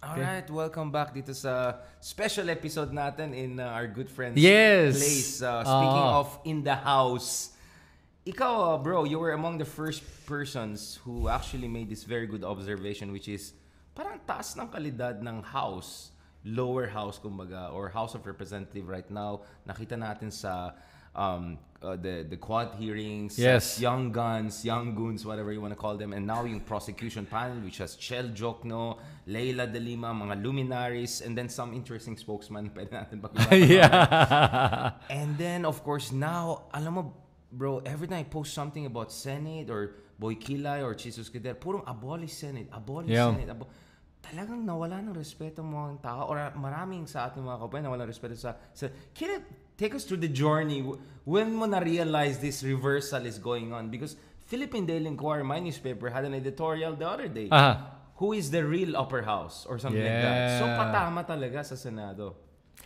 Alright, welcome back dito sa special episode natin in our good friend's Yes! place. Speaking of in the house, ikaw, bro, you were among the first persons who actually made this very good observation, which is parang taas ng kalidad ng house, lower house kumbaga, or House of Representative right now. Nakita natin sa the quad hearings, Yes. young guns, young goons, whatever you want to call them, and now yung prosecution panel, which has Chel Jokno, Leila De Lima, mga luminaries, and then some interesting spokesman pwede natin pag-iwanan. Yeah. And then, of course, now, alam mo, bro, every time I post something about Senate or Boy Kilay or Jesus Kider, purong abolish Senate, Senate. Talagang nawala ng respeto mo ang tao, or maraming sa ating mga kabayan nawala ng respeto sa can you take us through the journey when mo na-realize this reversal is going on? Because Philippine Daily Inquirer, my newspaper, had an editorial the other day. Who is the real upper house or something like that. So patama talaga sa Senado.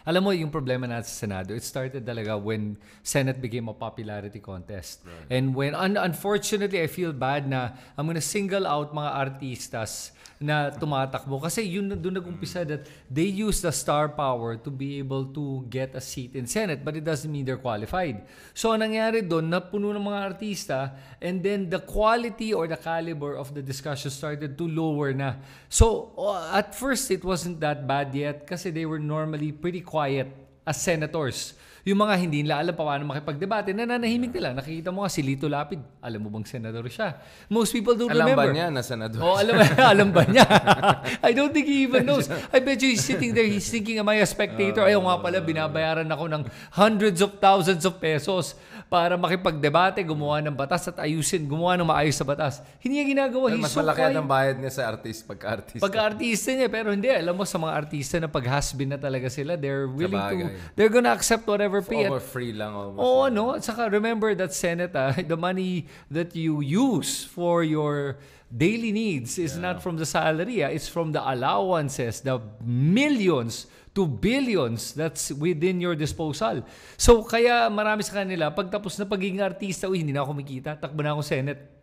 Alam mo, yung problema natin sa Senado, it started talaga when Senate became a popularity contest. Right. And when, unfortunately, I feel bad na I'm gonna single out mga artistas na tumatakbo. Kasi yun doon nag-umpisa that they use the star power to be able to get a seat in Senate, but it doesn't mean they're qualified. So, ang nangyari doon, napuno ng mga artista, and then the quality or the caliber of the discussion started to lower na. So, at first, it wasn't that bad yet kasi they were normally pretty quiet as senators. Yung mga hindi nila alam pa paano makipagdebate, nananahimik nila. Nakikita mo nga si Lito Lapid. Alam mo bang senador siya? Most people don't remember. Alam ba niya na senador? Oh, alam ba niya? I don't think he even knows. I bet you he's sitting there, he's thinking, am I a spectator? Ayaw nga pala, binabayaran ako ng hundreds of thousands of pesos para makipagdebate, gumawa ng batas at gumawa ng maayos sa batas. Hindi niya ginagawa. Mas malaki ang bayad niya sa pagka-artista. Pagka-artista niya, pero hindi. Alam mo, sa mga artista na pag-has-been na talaga sila, they're willing they're gonna accept whatever pay. Over free lang almost. Oo, no? At saka remember that Senate, the money that you use for your daily needs is not from the salary. It's from the allowances, the millions to billions that's within your disposal. So, kaya marami sa kanila, pagtapos na pagiging artista, hindi na ako kumikita, takbo na ako Senate.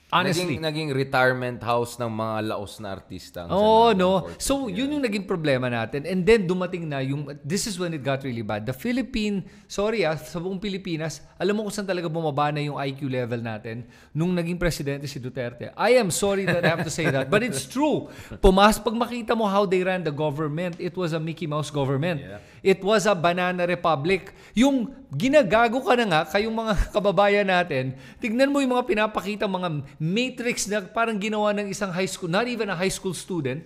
Honestly. Naging retirement house ng mga laos na artista. No. So, yun yung naging problema natin. And then, dumating na yung, this is when it got really bad. The sa buong Pilipinas, alam mo kung saan talaga bumaba na yung IQ level natin nung naging presidente si Duterte. I am sorry that I have to say that, but it's true. Pag makita mo how they ran the government, it was a Mickey Mouse government. Yeah. It was a banana republic. Yung ginagago ka na nga, kayong mga kababayan natin, tignan mo yung mga pinapakita, mga matrix na parang ginawa ng isang high school, not even a high school student.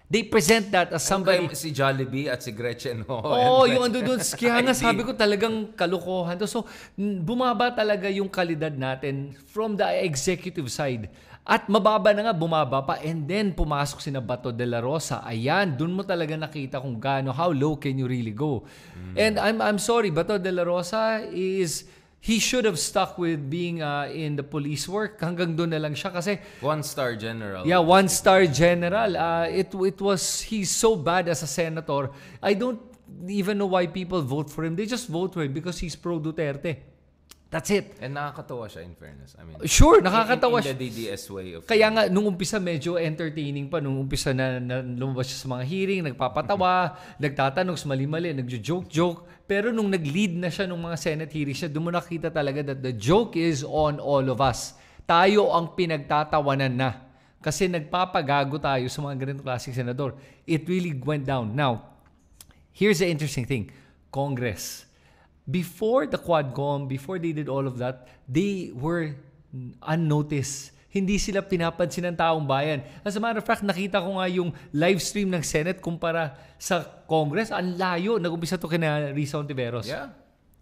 They present that as somebody. Si Jollibee at si Gretchen. Yung ando doon. Kaya nga sabi ko talagang kalokohan to. So, bumaba talaga yung kalidad natin from the executive side. At mababa na nga, bumaba pa. And then, pumasok si Bato de la Rosa. Ayan, dun mo talaga nakita kung how low can you really go. And I'm sorry, Bato de la Rosa he should have stuck with being in the police work. Hanggang doon na lang siya kasi one-star general. Yeah, one-star general. He's so bad as a senator. I don't even know why people vote for him. They just vote for him because he's pro-Duterte. That's it. And nakakatawa siya in fairness. I mean, sure, nakakatawa siya. In the DDS way of Kaya nga, nung umpisa medyo entertaining pa. Nung umpisa na lumabas siya sa mga hearing, nagpapatawa, nagtatanong, mali-mali, nagjo-joke. Pero nung nag-lead na siya nung mga Senate hearings siya, doon mo nakita talaga that the joke is on all of us. Tayo ang pinagtatawanan na. Kasi nagpapagago tayo sa mga ganitong klaseng senador. It really went down. Now, here's the interesting thing. Congress. Before the Quadcom, before they did all of that, they were unnoticed. Hindi sila pinapansin ng taong bayan. As a matter of fact, nakita ko nga yung live stream ng Senate kumpara sa Congress. Ang layo. Nag-umpisa to kina Risa Ontiveros. Yeah.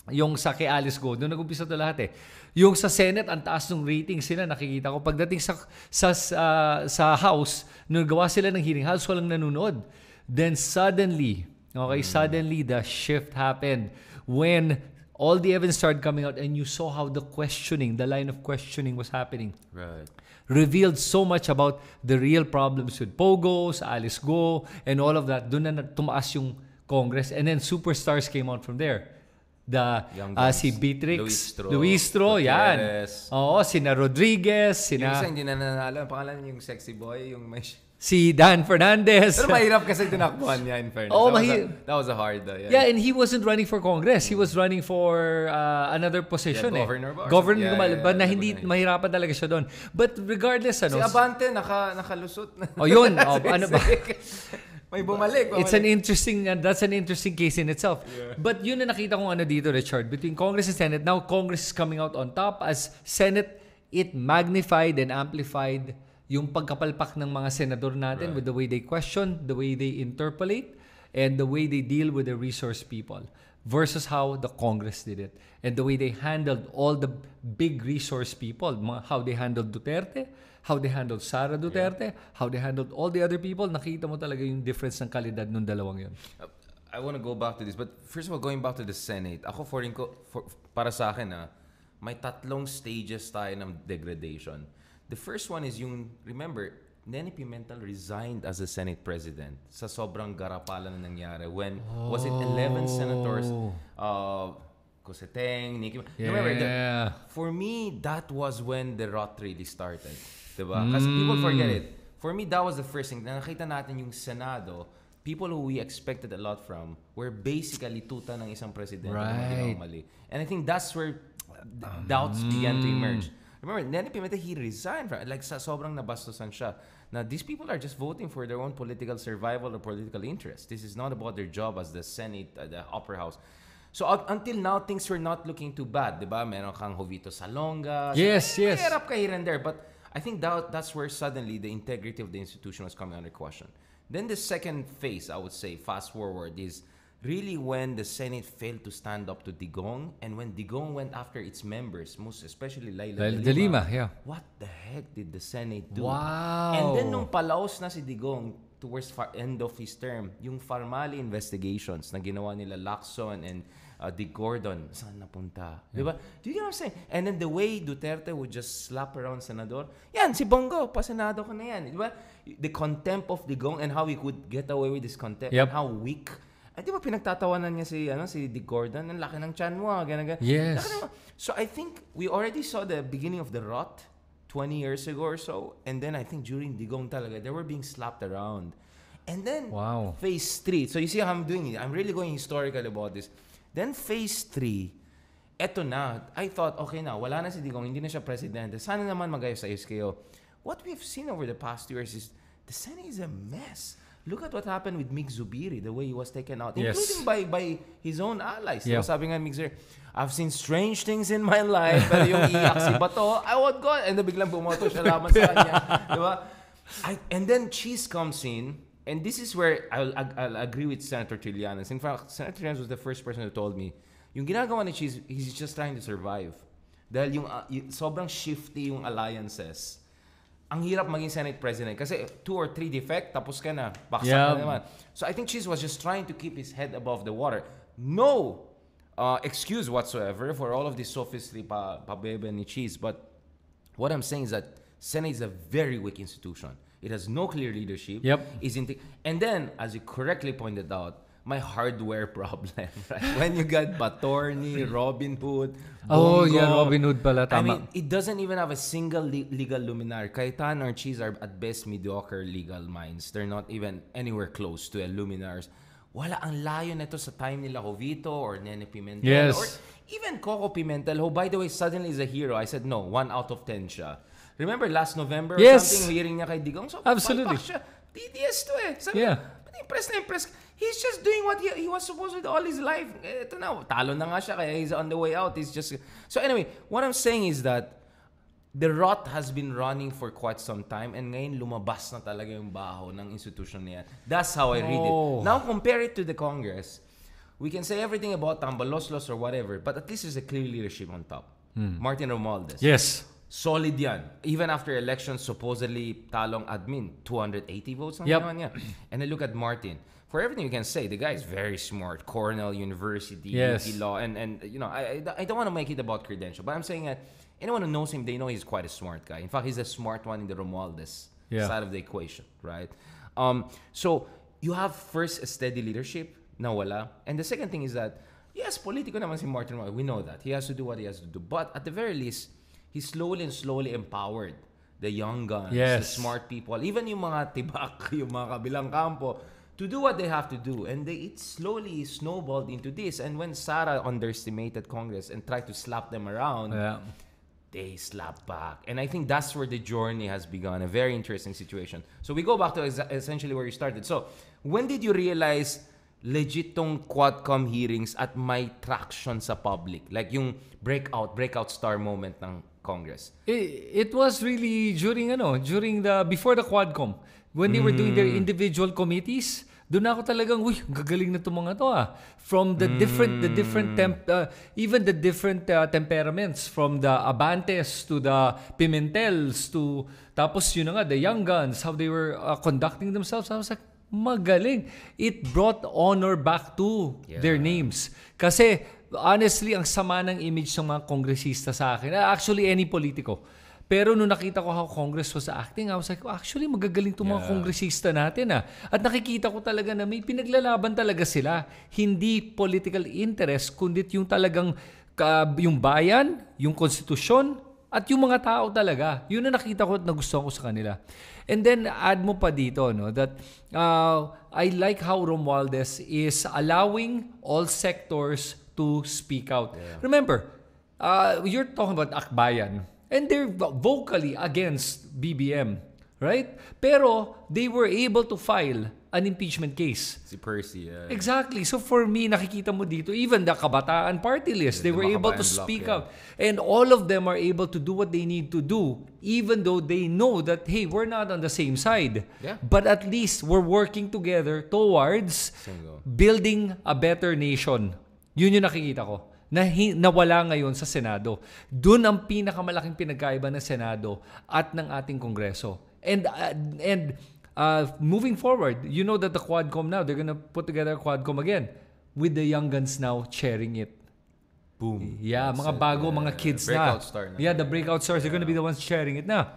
Yung sa kay Alice Go, doon nag-umpisa to lahat eh. Yung sa Senate, ang taas ng ratings sila, nakikita ko. Pagdating sa House, nung gawa sila ng hearing, House walang nanonood. Then suddenly, the shift happened when all the evidence started coming out and you saw how the line of questioning was happening. Right. Revealed so much about the real problems with Pogos, Alice Go, and all of that. Doon na tumaas yung Congress. And then superstars came out from there. Si Beatrix, Luistro, yan. Oo, sina Rodriguez, Yung isa hindi na nanalo. Ang pangalan yung sexy boy, yung may Si Dan Fernandez. Pero mahirap kasi tinakbuhan niya in fairness. Oh, that was a hard. Yeah, and he wasn't running for Congress. He was running for another position. Governor ba? Governor, but na hindi mahirapan talaga siya doon. But regardless, si Abante nakalusot na. Oh, yun. Ano ba? May bumalik. It's that's an interesting case in itself. Yeah. But yun na nakita kong dito, Richard, between Congress and Senate. Now Congress is coming out on top. As Senate, it magnified and amplified yung pagkapalpak ng mga senador natin with the way they question, the way they interpolate, and the way they deal with the resource people versus how the Congress did it. And the way they handled all the big resource people, how they handled Duterte, how they handled Sara Duterte, how they handled all the other people. Nakita mo talaga yung difference ng kalidad ng dalawang yun. I want to go back to this, but first of all, going back to the Senate, ako para sa akin, may tatlong stages tayo ng degradation. The first one is remember, Nene Pimentel resigned as a Senate President sa sobrang garapalan na nangyari when, was it 11 senators, Coseteng, Nikki, remember, for me, that was when the rot really started. Diba? Kasi people forget it. For me, that was the first thing. Nakita natin yung Senado, people who we expected a lot from were basically tuta ng isang presidente na mali. And I think that's where doubts began to emerge. Remember, Nene Pimentel, he resigned from, sobrang nabastusan siya. Now, these people are just voting for their own political survival or political interest. This is not about their job as the Senate, the upper house. So, until now, things were not looking too bad, diba? Meron kang Jovito Salonga. Yes. Mahirap ka here and there. But I think that's where suddenly the integrity of the institution was coming under question. Then the second phase, I would say, fast forward, is really when the Senate failed to stand up to Digong, and when Digong went after its members, most especially Laila de Lima, what the heck did the Senate do? Wow! And then nung palaos na si Digong towards end of his term, yung Farmali investigations na ginawa nila Lacson and Dick Gordon, saan napunta? Diba? Do you get what I'm saying? And then the way Duterte would just slap around senador, yan, si Bongo, pasenado ko na yan. Diba? The contempt of Digong and how he could get away with this contempt and how weak. Di ba pinagtatawanan niya si Dick Gordon? Ang laki ng tiyan mo, ganyan. Yes. So I think we already saw the beginning of the rot 20 years ago or so. And then I think during Digong talaga, they were being slapped around. And then phase 3. So you see how I'm doing it. I'm really going historical about this. Then phase 3, eto na. I thought, okay na, wala na si Digong, hindi na siya presidente. Sana naman mag-ayos-ayos kayo. What we've seen over the past 2 years is the Senate is a mess. Look at what happened with Mig Zubiri, the way he was taken out, including by his own allies. Yeah. Sabi nga Mig Zubiri, I've seen strange things in my life, pero yung iyak si Bato, I would go, and then biglang bumoto siya laban sa kanya. Diba? And then Cheese comes in, and this is where I'll agree with Senator Trillanes. In fact, Senator Trillanes was the first person who told me, yung ginagawa ni Cheese, he's just trying to survive. Dahil yung sobrang shifty yung alliances. Ang hirap maging Senate President kasi 2 or 3 defect, tapos ka na. Baksak na naman. So I think Cheese was just trying to keep his head above the water. No excuse whatsoever for all of this sophistry pabebe ni Cheese. But what I'm saying is that Senate is a very weak institution. It has no clear leadership. And then, as you correctly pointed out, my hardware problem. Right? When you got Batorni, Robin Hood, Bongo, Robin Hood pala, tama. I mean, it doesn't even have a single legal luminary. Cayetano or Cheese are at best mediocre legal minds. They're not even anywhere close to a luminaries. Wala, ang layo nito sa time nila Jovito or Nene Pimentel or even Coco Pimentel, who by the way suddenly is a hero. I said no, 1 out of 10 siya. Remember last November or something, hearing niya kay Digong? So, absolutely. Siya. TTS to eh. Sabi, impress na impress. He's just doing what he was supposed to do all his life. Ito na, talo na nga siya, kaya he's on the way out. He's just... So anyway, what I'm saying is that the rot has been running for quite some time and ngayon lumabas na talaga yung baho ng institution niya. That's how I read it. Now compare it to the Congress. We can say everything about tambaloslos or whatever, but at least there's a clear leadership on top. Martin Romualdez. Yes. Solid yan. Even after elections, supposedly talong admin, 280 votes lang naman niya. And I look at Martin. For everything you can say, the guy is very smart. Cornell University, UT Law, and you know, I don't want to make it about credential, but I'm saying that anyone who knows him, they know he's quite a smart guy. In fact, he's a smart one in the Romualdez side of the equation, right? So you have first a steady leadership, nawala, and the second thing is that yes, politiko naman si Martin Romualdez. We know that he has to do what he has to do, but at the very least, he's slowly and slowly empowered the young guns, Yes. the smart people, even yung mga tibak, yung mga kabilang kampo, to do what they have to do. And it slowly snowballed into this. And when Sara underestimated Congress and tried to slap them around, they slapped back. And I think that's where the journey has begun. A very interesting situation. So we go back to essentially where you started. So when did you realize legit tong Quadcom hearings at may traction sa public? Like yung breakout star moment ng Congress. It was really before the Quadcom, when they were doing their individual committees. Doon ako talagang, gagaling na itong mga to From the different even the different temperaments, from the Abantes to the Pimentels to, tapos yun na nga, the young guns, how they were conducting themselves. I was like, magaling. It brought honor back to their names. Kasi, honestly, ang sama ng image ng mga kongresista sa akin. Actually, any politiko. Pero nung nakita ko how Congress was acting, I was like, actually, magagaling itong mga kongresista natin. At nakikita ko talaga na may pinaglalaban talaga sila. Hindi political interest, kundi yung talagang yung bayan, yung konstitusyon, at yung mga tao talaga. Yun na nakita ko at nagustuhan ko sa kanila. And then, add mo pa dito, that I like how Romualdez is allowing all sectors to speak out. Yeah. Remember, you're talking about Akbayan. And they're vocally against BBM, right? Pero they were able to file an impeachment case. Si Percy, Exactly. So for me, nakikita mo dito, even the Kabataan Party List, they were able to speak out. And all of them are able to do what they need to do, even though they know that, hey, we're not on the same side. Yeah. But at least we're working together towards building a better nation. Yun yung nakikita ko. Nawala ngayon sa Senado. Doon ang pinakamalaking pinagkaiba ng Senado at ng ating Kongreso. And moving forward, you know that the Quadcom now, they're gonna put together a Quadcom again with the young guns now chairing it. Boom. Yeah, That's mga bago, mga kids na. Yeah, the breakout stars, they're gonna be the ones chairing it na.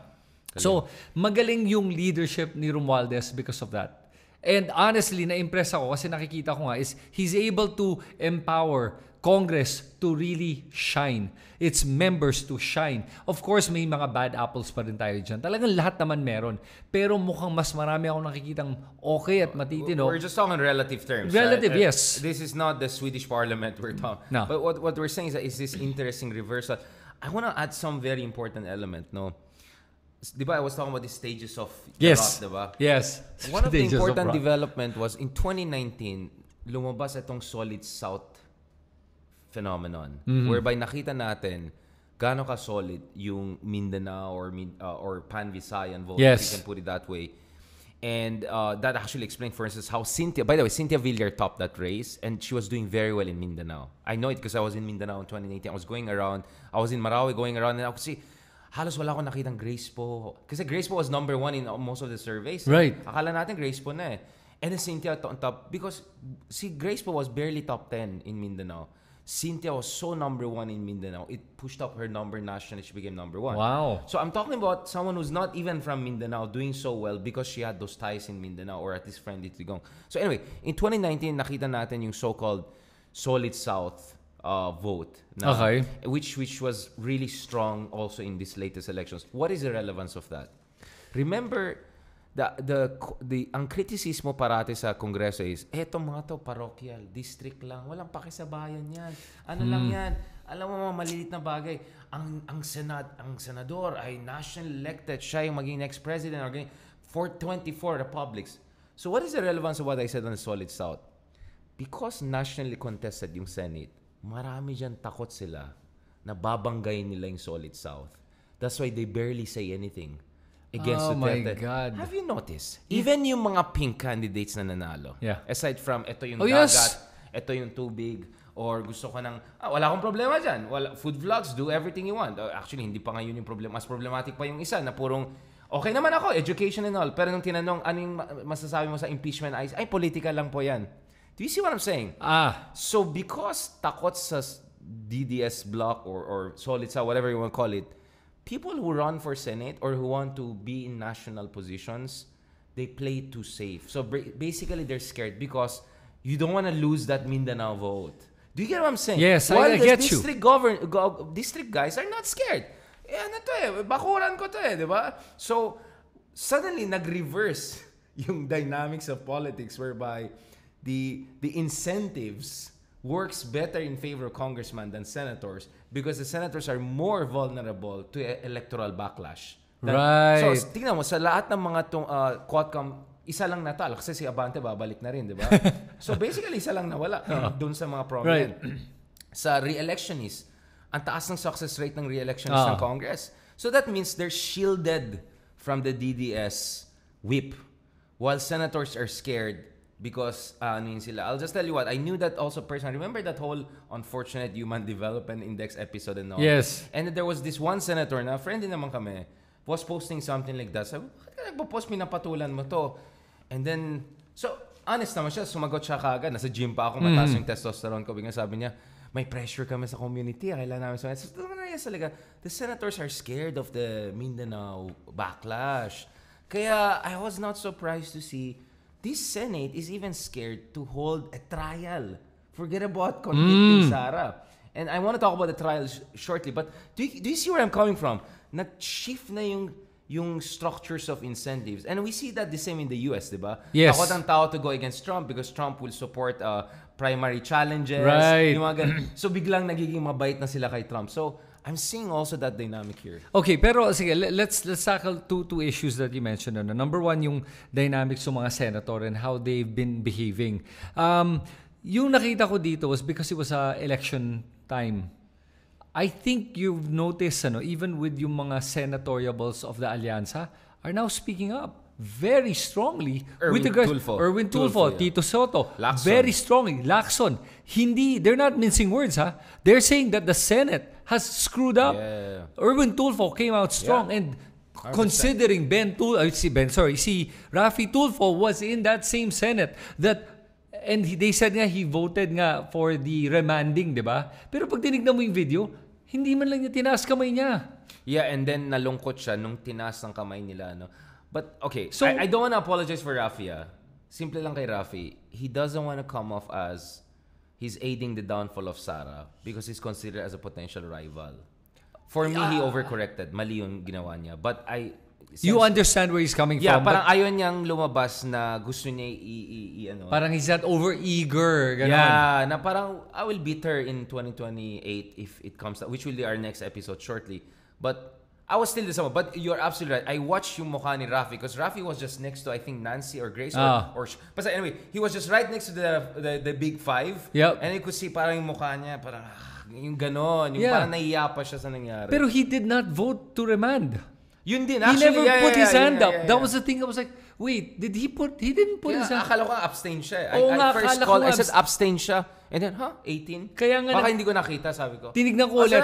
So, magaling yung leadership ni Romualdez because of that. And honestly, na-impress ako kasi nakikita ko nga is he's able to empower Congress to really shine. Its members to shine. Of course, may mga bad apples pa rin tayo dyan. Talagang lahat naman meron. Pero mukhang mas marami akong nakikitang okay at matitino. We're just talking relative terms. Relative, right? yes. This is not the Swedish parliament we're talking. No. But what we're saying is this interesting reversal. I want to add some very important element, no? Diba, I was talking about the stages of yes. the diba? Yes. One of the important development was in 2019, lumabas itong Solid South phenomenon, whereby nakita natin gaano ka solid yung Mindanao or Pan-Visayan vote, if you can put it that way. And that actually explained, for instance, how Cynthia Villar topped that race, and she was doing very well in Mindanao. I know it because I was in Mindanao in 2018. I was going around. I was in Marawi going around, and I could see halos wala akong nakitang Grace Po. Kasi Grace Po was number 1 in most of the surveys. Right. Akala natin Grace Po na eh. And then Cynthia on top. Because, Grace Po was barely top 10 in Mindanao. Cynthia was so number 1 in Mindanao. It pushed up her number nationally. She became number 1. Wow. So I'm talking about someone who's not even from Mindanao doing so well because she had those ties in Mindanao or at least friendly Tigong. So anyway, in 2019, nakita natin yung so-called Solid South vote, which was really strong also in these latest elections. What is the relevance of that? Remember, ang kritisismo parati sa Kongreso is, eto mga to, parochial, district lang, walang pakisabayan yan. Ano lang yan? Alam mo mga malilit na bagay. Ang senador ay national elected, siya yung maging next president or 424 republics. So what is the relevance of what I said on the Solid South? Because nationally contested yung Senate, marami dyan takot sila na babanggayin nila yung Solid South. That's why they barely say anything against Duterte. My God. Have you noticed? Even yung mga pink candidates na nanalo, aside from ito yung dagat, ito yung tubig, or gusto ka ng, wala akong problema dyan. Food vlogs, do everything you want. Actually, hindi pa ngayon yung problema. Mas problematic pa yung isa na purong, okay naman ako, education and all. Pero nung tinanong, ano yung masasabi mo sa impeachment, ay political lang po yan. Do you see what I'm saying? So because takot sa DDS block or Solid South, whatever you want to call it, people who run for Senate or who want to be in national positions, they play too safe. So basically, they're scared because you don't want to lose that Mindanao vote. Do you get what I'm saying? Yes, I get you. District guys are not scared. ano to bakuran ko to di ba? So, suddenly, nag-reverse yung dynamics of politics whereby the incentives works better in favor of congressmen than senators because the senators are more vulnerable to electoral backlash. Right. So, tingnan mo, sa lahat ng mga Quadcom, isa lang natalo kasi si Abante babalik na rin, di ba? So, basically, isa lang nawala dun sa mga prominent. Right. Sa re-electionist, ang taas ng success rate ng re-electionist ng Congress. So, that means they're shielded from the DDS whip while senators are scared because sila. I'll just tell you what, I knew that also personally. Remember that whole unfortunate Human Development Index episode and all? Yes. And there was this one senator na friend din naman kami was posting something like that. Sabi, bakit ka nagpo-post, minapatulan mo to? And then, so honest naman siya, sumagot siya kaagad. Nasa gym pa ako, mataas yung testosterone ko. Bigla sabi niya, may pressure kami sa community. Kailangan namin sa... So, the senators are scared of the Mindanao backlash. Kaya I was not surprised to see this Senate is even scared to hold a trial. Forget about convicting Sara. And I want to talk about the trial shortly. But do you see where I'm coming from? Nag-shift na yung structures of incentives. And we see that the same in the US, di ba? Yes. Takot ang tao to go against Trump because Trump will support primary challenges. Right. Yung mga so biglang nagiging mabait na sila kay Trump. So I'm seeing also that dynamic here. Okay, pero sige, let's tackle two issues that you mentioned. Number one, yung dynamics ng mga senator and how they've been behaving. Yung nakita ko dito was because it was election time. I think you've noticed, even with yung mga senatoriables of the Alianza are now speaking up very strongly. Erwin Tulfo, yeah. Tito Soto, Lacson. very strongly. Lacson. They're not mincing words, ha? They're saying that the Senate has screwed up. Yeah. Erwin Tulfo came out strong and considering si Rafi Tulfo was in that same Senate and they said nga he voted nga for the remanding, di ba? Pero pag tinignan mo yung video, hindi man lang niya tinaas kamay niya. Yeah, and then nalungkot siya nung tinaas ng kamay nila, no? But okay, so I don't want to apologize for Rafi. Simple lang kay Rafi. He doesn't want to come off as he's aiding the downfall of Sara because he's considered as a potential rival. For me, he overcorrected. Mali yung ginawa niya. But you understand where he's coming from. Yeah, parang ayaw niyang lumabas na gusto niya ano. Parang he's not over-eager. Ganon. Yeah, na parang I will beat her in 2028 if it comes to, which will be our next episode shortly. But I was still the same. But you're absolutely right. I watched yung mukha ni Rafi because Rafi was just next to, I think, Nancy or Grace but anyway, he was just right next to the big five. Yep. And you could see parang yung mukha niya, parang yung ganon. Yung parang nahiya pa siya sa nangyari. Pero he did not vote to remand. Yun din. Actually, he never put his hand up. Yeah. That was the thing. I was like, wait, he didn't put his hand up. Akala ko abstain siya. I first call, I said abstain siya. And then, 18? Kaya nga baka hindi ko nakita, sabi ko. Tinignan ko ulit.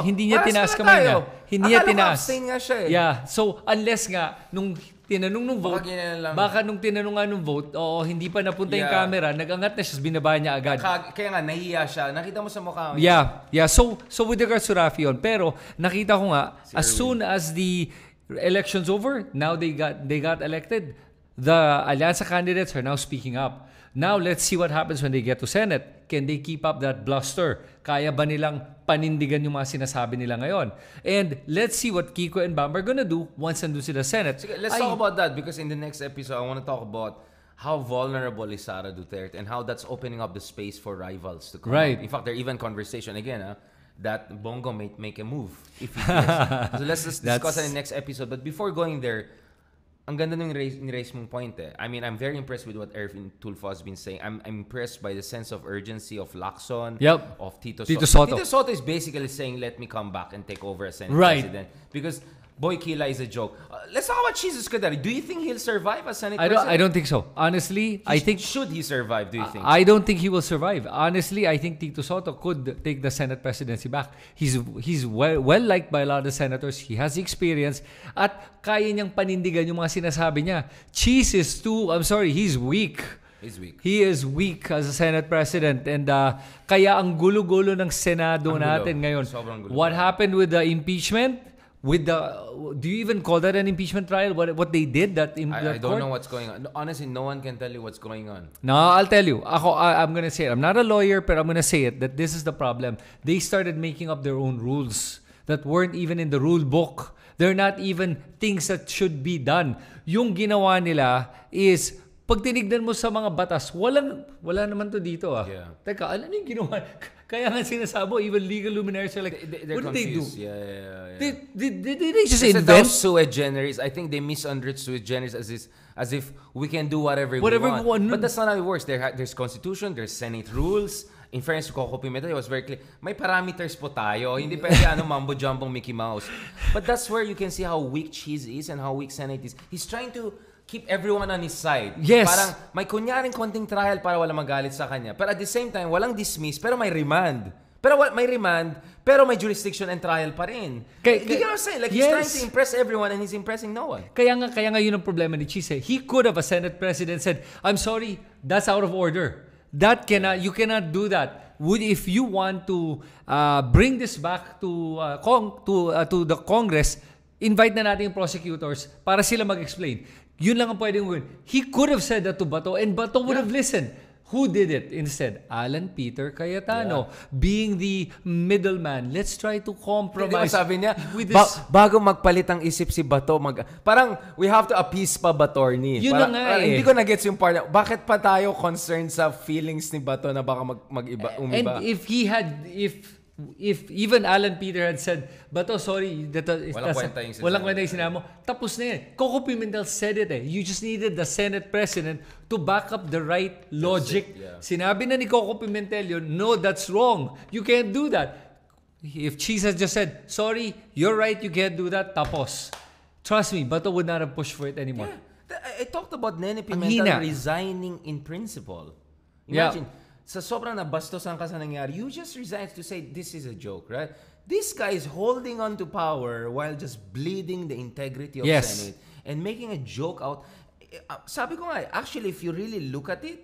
Hindi niya tinaas kamay niya. Hindi niya tinaas. Abstain nga siya eh. Yeah. So, unless nga, nung tinanong nung vote, baka nung tinanong nga nung vote, hindi pa napunta yung camera, nagangat na siya, binaba niya agad. Kaya nga, nahiya siya. Nakita mo sa mukha. Yeah. So with regards to Rafi yun, pero nakita ko nga, as soon as the election's over, now they got elected, the Alianza candidates are now speaking up. Now, let's see what happens when they get to Senate. Can they keep up that bluster? Kaya ba nilang panindigan yung mga sinasabi nila ngayon? And let's see what Kiko and Bam are gonna do once nandun sila Senate. Let's talk about that because in the next episode, I want to talk about how vulnerable is Sara Duterte and how that's opening up the space for rivals to come out. In fact, there are even conversation again that Bongo may make a move if he does. So let's discuss that in the next episode. But before going there, ang ganda nung ni-raise mong point eh. I mean, I'm very impressed with what Erwin Tulfo has been saying. I'm impressed by the sense of urgency of Lacson, of Tito Soto. Tito Soto is basically saying, let me come back and take over as Senate President. Because Boy Kila is a joke. Let's talk about Jesus Kadari. Do you think he'll survive as Senate President? I don't think so. Honestly, I think... Should he survive, do you think? I don't think he will survive. Honestly, I think Tito Soto could take the Senate presidency back. He's well liked by a lot of senators. He has experience. At kaya niyang panindigan yung mga sinasabi niya. Cheese is he's weak. He is weak as a Senate President. And kaya ang gulo-gulo ng Senado natin ngayon. What happened with the impeachment? Do you even call that an impeachment trial? What they did I don't know what's going on. Honestly, no one can tell you what's going on. No, I'll tell you. I'm gonna say it. I'm not a lawyer, but I'm gonna say it that this is the problem. They started making up their own rules. that weren't even in the rule book. They're not even things that should be done. Yung ginawa nila is, pag tinignan mo sa mga batas, wala naman to dito Yeah. Teka, ano yung ginawa? Kaya nga sinasabo, even legal luminaries are like, They're what did they do? confused. Yeah. Did they just Kasi invent? sui generis, I think they misunderstood sui generis as if we can do whatever we we want. But that's not how it works. There's constitution, there's Senate rules. In fairness to Coco Pimentel, it was very clear. May parameters po tayo. Hindi pwede mambo-jumbong Mickey Mouse. But that's where you can see how weak Cheese is and how weak Senate is. He's trying to keep everyone on his side. Yes. Parang may kunyaring konting trial para wala magalit sa kanya. Pero at the same time, walang dismiss, pero may remand. Pero may jurisdiction and trial pa rin. You get what I'm saying? Like, he's trying to impress everyone and he's impressing no one. Kaya nga yun ang problema ni Cheese. He could have, a Senate president, said, I'm sorry, that's out of order. You cannot do that. If you want to bring this back to the Congress, invite na natin yung prosecutors para sila mag-explain. Yun lang ang pwedeng gawin. He could have said that to Bato and Bato would have listened. Who did it instead? Alan Peter Cayetano, being the middleman. Let's try to compromise. Sabi niya, with this. bago magpalit ang isip si Bato, parang we have to appease pa Batorni. Yun na nga Hindi ko na-gets yung part. Bakit pa tayo concerned sa feelings ni Bato na baka umiba? And if even Alan Peter had said, Bato, sorry, walang kwenta yung sinama mo, tapos na yan. Coco Pimentel said it You just needed the Senate President to back up the right logic. Sinabi na ni Coco Pimentel yun, no, that's wrong. You can't do that. If Cheese has just said, sorry, you're right, you can't do that, tapos. Trust me, Bato would not have pushed for it anymore. I talked about Nene Pimentel resigning in principle. Imagine, sa sobrang nabastosan ka sa nangyari, you just resign to say, this is a joke, right? This guy is holding on to power while just bleeding the integrity of Senate and making a joke out. Sabi ko nga, actually, if you really look at it,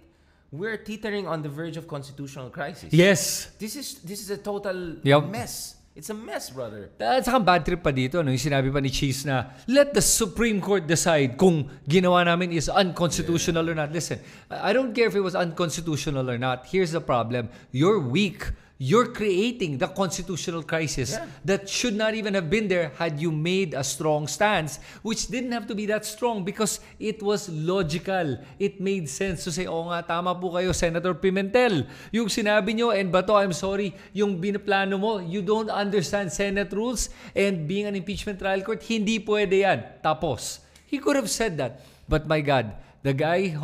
we're teetering on the verge of constitutional crisis. Yes. This is a total mess. It's a mess, brother. At saka bad trip pa dito, yung sinabi pa ni Cheese na, let the Supreme Court decide kung ginawa namin is unconstitutional or not. Listen, I don't care if it was unconstitutional or not. Here's the problem. You're weak. You're creating the constitutional crisis that should not even have been there had you made a strong stance, which didn't have to be that strong because it was logical. It made sense to say, oh nga, tama po kayo, Senator Pimentel. Yung sinabi nyo, and Bato, I'm sorry, yung binaplano mo, you don't understand Senate rules and being an impeachment trial court, hindi pwede yan. Tapos, he could have said that. But my God, the guy,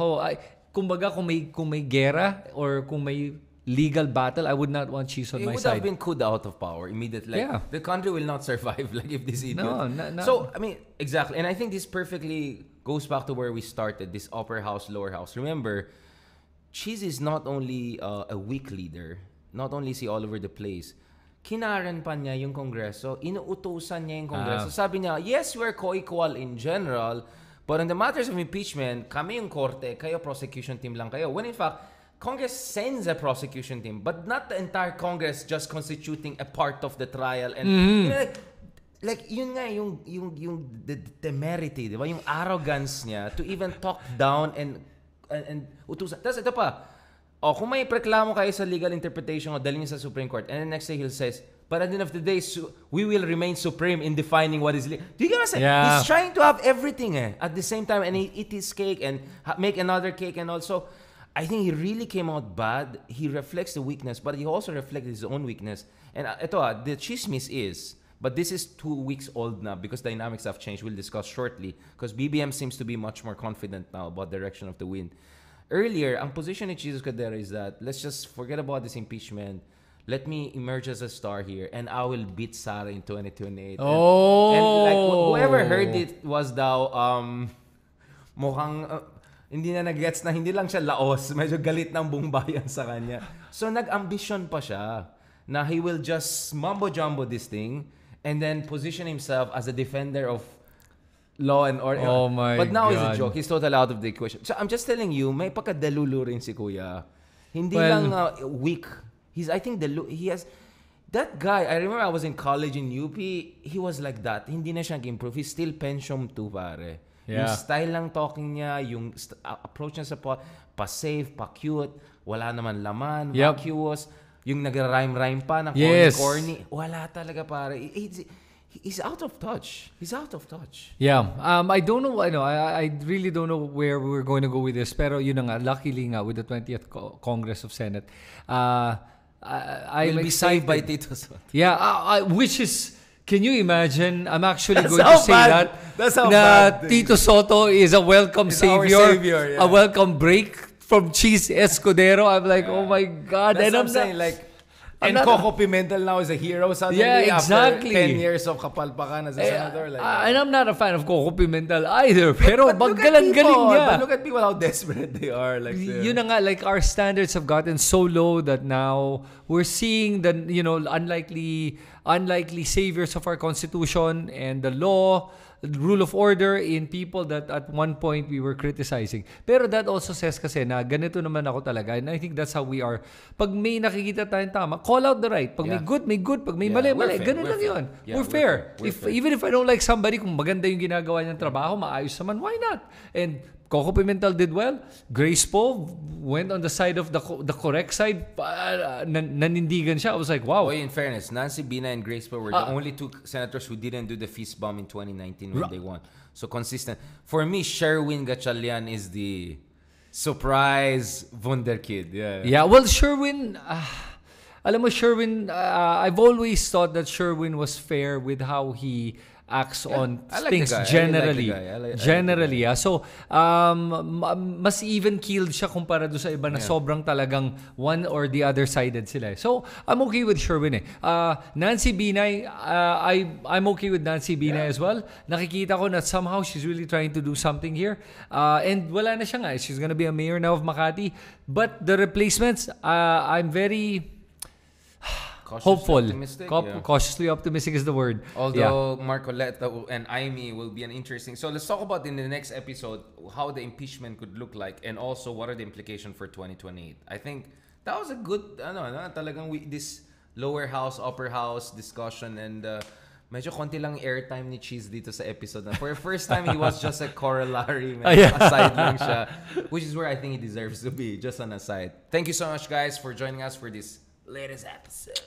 kumbaga kung may gera or kung may legal battle, I would not want Cheese on my side. He would have been could out of power immediately. The country will not survive if this idiot. No. So, I mean, exactly. And I think this perfectly goes back to where we started, this upper house, lower house. Remember, Cheese is not only a weak leader, not only is he all over the place, kinaran pa niya yung Kongreso, inuutusan niya yung Kongreso. Sabi niya, yes, we're co-equal in general, but in the matters of impeachment, kami yung korte, kayo prosecution team lang kayo. When in fact, Congress sends a prosecution team, but not the entire Congress just constituting a part of the trial. And you know, like yun nga yung the temerity, di ba? Yung arrogance niya to even talk down and utusan. Tapos ito pa, kung may reklamo kayo sa legal interpretation o dalhin sa Supreme Court, and the next day he says, but at the end of the day, we will remain supreme in defining what is legal. Do you get what I'm saying? Yeah. He's trying to have everything at the same time, and he eat his cake and make another cake, and also I think he really came out bad. He reflects the weakness, but he also reflects his own weakness. And the chismis is, but this is 2 weeks old now because dynamics have changed. We'll discuss shortly because BBM seems to be much more confident now about the direction of the wind. Earlier, ang position ni Jesus Cadera is that let's just forget about this impeachment. Let me emerge as a star here, and I will beat Sara in 2028. And like whoever heard it was daw mukhang hindi na nag-gets na hindi lang siya laos, medyo galit ng buong bayan sa kanya. So nag-ambition pa siya na he will just mumbo-jumbo this thing and then position himself as a defender of law and order. Oh my But now God. He's a joke. He's totally out of the equation. So I'm just telling you, may pagkadalulu rin si Kuya. Hindi lang weak. I think he has that guy. I remember I was in college in UP. He was like that. Hindi na siya nag-improve. He's still pension 2, pare. Yeah. Yung style lang talking niya, yung approach niya sa pa-safe, pa-cute, wala naman laman, vacuous. yung nagra-rhyme pa na corny. Wala talaga pare. He's out of touch. He's out of touch. Yeah. I don't know. I really don't know where we're going to go with this. Pero yun na nga, luckily nga, with the 20th Congress of Senate, I'll be saved by Tito Soto. Yeah, which is, can you imagine? I'm actually That's going how to say bad- that. that's how na bad Tito Soto is a welcome He's our savior. savior, yeah. A welcome break from Cheese Escudero. I'm like, oh my God. That's And what I'm I'm saying. not, Like, and Coco Pimentel now is a hero suddenly Yeah, exactly. after 10 years of kapalpakan as a senator. Like, and I'm not a fan of Coco Pimentel either. Pero but look at galing people, niya. but look at people how desperate they are. Like, Yun na nga, like our standards have gotten so low that now we're seeing the unlikely saviors of our constitution and the law, the rule of order in people that at one point we were criticizing. Pero that also says kasi na ganito naman ako talaga, and I think that's how we are. Pag may nakikita tayong tama, call out the right. Pag may good, may good. Pag may mali. Ganun lang yun. Yeah, we're fair. Even if I don't like somebody, kung maganda yung ginagawa niyang trabaho, maayos naman, why not? And Coco Pimentel did well. Grace Poe went on the side of the correct side. Nanindigan siya. I was like, wow. in fairness, Nancy Binay and Grace Poe were the only two senators who didn't do the feast bomb in 2019 when they won. So consistent. For me, Sherwin Gatchalian is the surprise wunderkid. Yeah, well, Sherwin, alam mo, Sherwin, I've always thought that Sherwin was fair with how he acts on things generally. Generally. So, mas even-keeled siya kumpara doon sa iba na sobrang talagang one or the other sided sila. So, I'm okay with Sherwin Nancy Binay, I'm okay with Nancy Binay as well. Nakikita ko na somehow she's really trying to do something here. And wala na siya nga. She's gonna be a mayor now of Makati. But the replacements, I'm very hopeful. Cautiously optimistic is the word. Although Marcoleta and Aimee will be an interesting. So let's talk about in the next episode how the impeachment could look like, and also what are the implications for 2028. I think that was a good talagang this lower house, upper house discussion, and medyo konti lang airtime ni Cheese dito sa episode. For the first time, he was just a corollary, aside lang siya, which is where I think he deserves to be, just an aside. Thank you so much, guys, for joining us for this latest episode.